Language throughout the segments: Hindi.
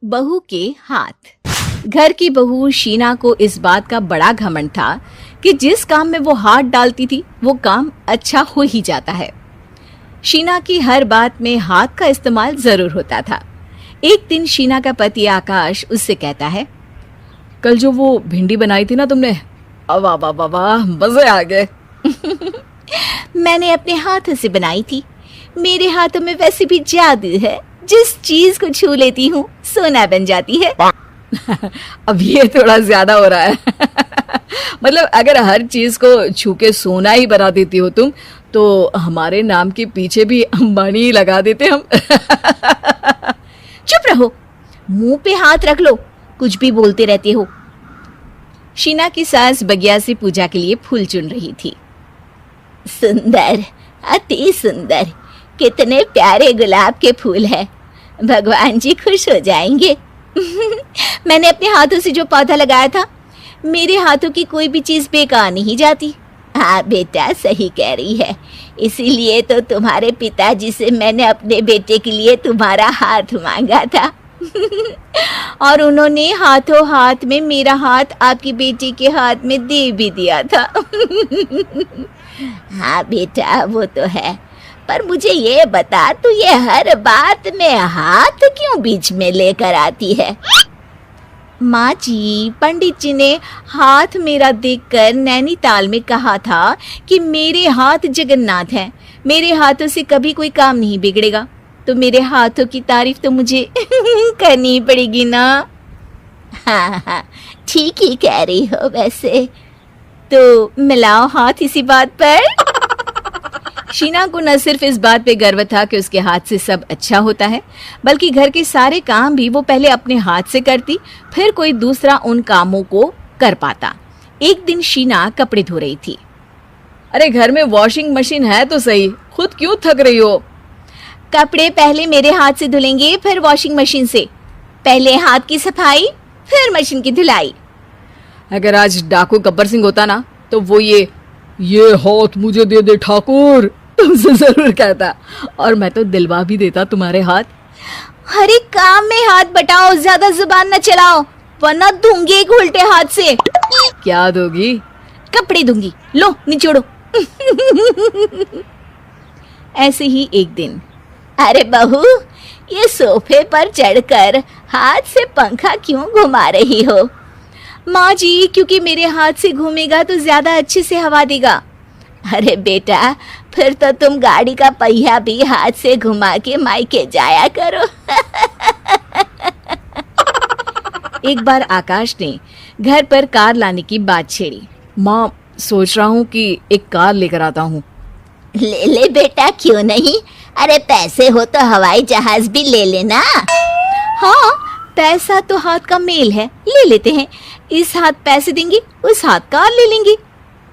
बहू के हाथ। घर की बहू शीना को इस बात का बड़ा घमंड था कि जिस काम में वो हाथ डालती थी वो काम अच्छा हो ही जाता है। शीना की हर बात में हाथ का इस्तेमाल जरूर होता था। एक दिन शीना का पति आकाश उससे कहता है, कल जो वो भिंडी बनाई थी ना तुमने, वाह वाह वाह वाह, मजे आ गए। मैंने अपने हाथों से बनाई थी। मेरे हाथों में वैसे भी जादू है, जिस चीज को छू लेती हूँ सोना बन जाती है। अब ये थोड़ा ज्यादा हो रहा है। मतलब अगर हर चीज को छू के सोना ही बना देती हो तुम, तो हमारे नाम के पीछे भी अंबानी ही लगा देते हम। चुप रहो, मुंह पे हाथ रख लो, कुछ भी बोलते रहते हो। शीना की सास बगिया से पूजा के लिए फूल चुन रही थी। सुंदर, अति सुंदर, कितने प्यारे गुलाब के फूल हैं। भगवान जी खुश हो जाएंगे। मैंने अपने हाथों से जो पौधा लगाया था, मेरे हाथों की कोई भी चीज बेकार नहीं जाती। हाँ बेटा, सही कह रही है। इसीलिए तो तुम्हारे पिताजी से मैंने अपने बेटे के लिए तुम्हारा हाथ मांगा था। और उन्होंने हाथों हाथ में मेरा हाथ आपकी बेटी के हाथ में दे भी दिया था। हाँ बेटा, वो तो है, पर मुझे ये बता, तू ये हर बात में हाथ क्यों बीच में लेकर आती है? माँ जी, पंडित जी ने हाथ मेरा देखकर नैनीताल में कहा था कि मेरे हाथ जगन्नाथ हैं, मेरे हाथों से कभी कोई काम नहीं बिगड़ेगा। तो मेरे हाथों की तारीफ तो मुझे करनी पड़ेगी ना। हाँ हाँ, ठीक ही कह रही हो वैसे। तो मिलाओ हाथ इसी बात पर। शीना को न सिर्फ इस बात पे गर्व था कि उसके हाथ से सब अच्छा होता है, बल्कि घर के सारे काम भी वो पहले अपने हाथ से करती, फिर कोई दूसरा उन कामों को कर पाता। एक दिन शीना कपड़े धो रही थी। अरे घर में वॉशिंग मशीन है तो सही, खुद क्यों थक रही हो? कपड़े पहले मेरे हाथ से धुलेंगे, फिर वॉशिंग मशीन से। पहले हाथ की सफाई, फिर मशीन की धुलाई। अगर आज डाकू गब्बर सिंह होता ना, तो वो ये हाथ मुझे दे दे ठाकुर तुमसे जरूर कहता, और मैं तो दिलवा भी देता तुम्हारे हाथ। हर एक काम में हाथ बटाओ, ज्यादा जुबान न चलाओ, वरना दूंगी एक उल्टे हाथ से। क्या दोगी? कपड़े दूंगी, लो निचोड़ो। ऐसे ही एक दिन, अरे बहू, ये सोफे पर चढ़कर हाथ से पंखा क्यों घुमा रही हो? माँ जी, क्योंकि मेरे हाथ से घूमेगा तो ज्यादा अच्छे से हवा देगा। अरे बेटा, फिर तो तुम गाड़ी का पहिया भी हाथ से घुमा के मायके जाया करो। एक बार आकाश ने घर पर कार लाने की बात छेड़ी। माँ, सोच रहा हूँ कि एक कार लेकर आता हूँ। ले ले बेटा, क्यों नहीं? अरे पैसे हो तो हवाई जहाज भी ले लेना। हाँ, पैसा तो हाथ का मेल है, ले लेते हैं। इस हाथ पैसे देंगी, उस हाथ कार ले लेंगी।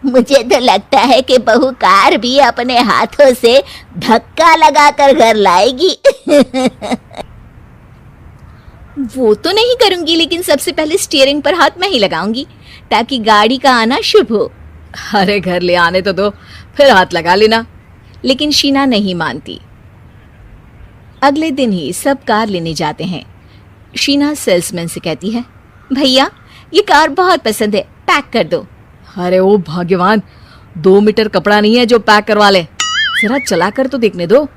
मुझे तो लगता है कि बहू कार भी अपने हाथों से धक्का लगाकर घर लाएगी। वो तो नहीं करूंगी, लेकिन सबसे पहले स्टीयरिंग पर हाथ मैं ही लगाऊंगी, ताकि गाड़ी का आना शुभ हो। अरे घर ले आने तो दो, फिर हाथ लगा लेना। लेकिन शीना नहीं मानती। अगले दिन ही सब कार लेने जाते हैं। शीना सेल्समैन से कहती है, भैया ये कार बहुत पसंद है, पैक कर दो। अरे ओ भाग्यवान, 2 मीटर कपड़ा नहीं है जो पैक करवा ले, जरा चला कर तो देखने दो।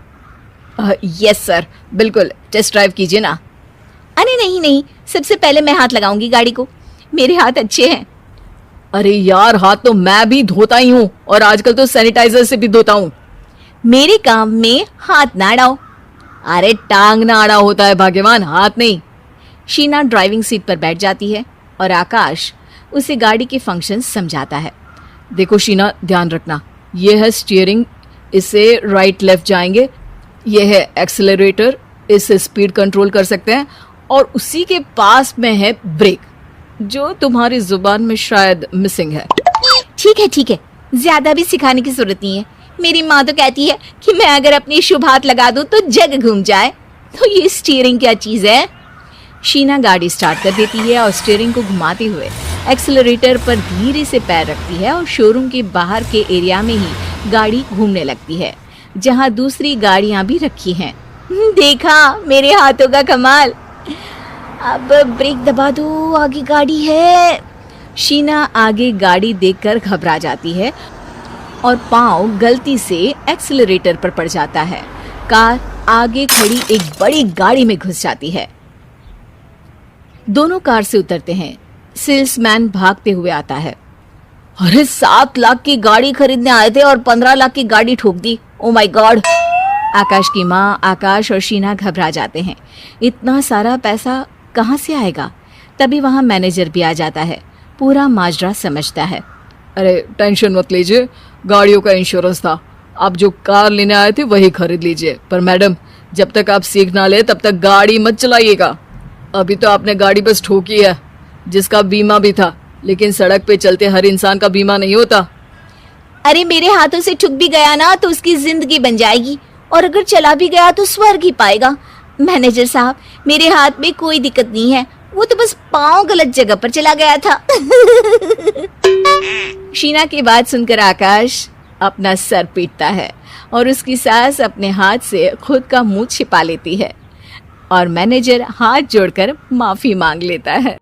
यस सर, बिल्कुल, टेस्ट ड्राइव कीजिए ना। अरे नहीं नहीं, सबसे पहले मैं हाथ लगाऊंगी गाड़ी को, मेरे हाथ अच्छे हैं। अरे यार, हाथ तो मैं भी धोता ही हूँ, और आजकल तो सैनिटाइजर से भी धोता हूँ। मेरे काम में हाथ ना अड़ाओ। अरे टांग ना अड़ा होता है भाग्यवान, हाथ नहीं। शीना ड्राइविंग सीट पर बैठ जाती है और आकाश उसे गाड़ी के फंक्शन समझाता है। देखो शीना, ध्यान रखना, ये है स्टीयरिंग, इससे राइट लेफ्ट जाएंगे। ये है एक्सेलरेटर, इससे स्पीड कंट्रोल कर सकते हैं, और उसी के पास में है ब्रेक, जो तुम्हारी जुबान में शायद मिसिंग है। ठीक है, ज्यादा भी सिखाने की जरूरत नहीं है। मेरी माँ तो कहती है कि मैं अगर अपनी शुभ हाथ लगा दूं तो जग घूम जाए। तो ये स्टीयरिंग क्या चीज है? शीना गाड़ी स्टार्ट कर देती है और स्टीयरिंग को घुमाते हुए एक्सेलरेटर पर धीरे से पैर रखती है, और शोरूम के बाहर के एरिया में ही गाड़ी घूमने लगती है, जहाँ दूसरी गाड़ियां भी रखी हैं। देखा मेरे हाथों का कमाल। अब ब्रेक दबा दो, आगे गाड़ी है। शीना आगे गाड़ी देखकर घबरा जाती है और पाँव गलती से एक्सीलरेटर पर पड़ जाता है। कार आगे खड़ी एक बड़ी गाड़ी में घुस जाती है। दोनों कार से उतरते हैं। सेल्समैन भागते हुए आता है। अरे 7 लाख की गाड़ी खरीदने आए थे और 15 लाख की गाड़ी ठोक दी। Oh my God. आकाश की माँ, आकाश और शीना घबरा जाते हैं। इतना सारा पैसा कहाँ से आएगा? तभी वहां मैनेजर भी आ जाता है। पूरा माजरा समझता है। अरे टेंशन मत लीजिए, गाड़ियों का इंश्योरेंस था। आप जो कार लेने आए थे वही खरीद लीजिए। पर मैडम, जब तक आप सीख ना ले तब तक गाड़ी मत चलाइएगा। अभी तो आपने गाड़ी बस ठोकी है, जिसका बीमा भी था, लेकिन सड़क पे चलते हर इंसान का बीमा नहीं होता। अरे मेरे हाथों से ठुक भी गया ना तो उसकी जिंदगी बन जाएगी, और अगर चला भी गया तो स्वर्ग ही पाएगा। मैनेजर साहब, मेरे हाथ में कोई दिक्कत नहीं है, वो तो बस पाँव गलत जगह पर चला गया था। शीना की बात सुनकर आकाश अपना सर पीटता है और उसकी सास अपने हाथ से खुद का मुंह छिपा लेती है और मैनेजर हाथ जोड़कर माफी मांग लेता है।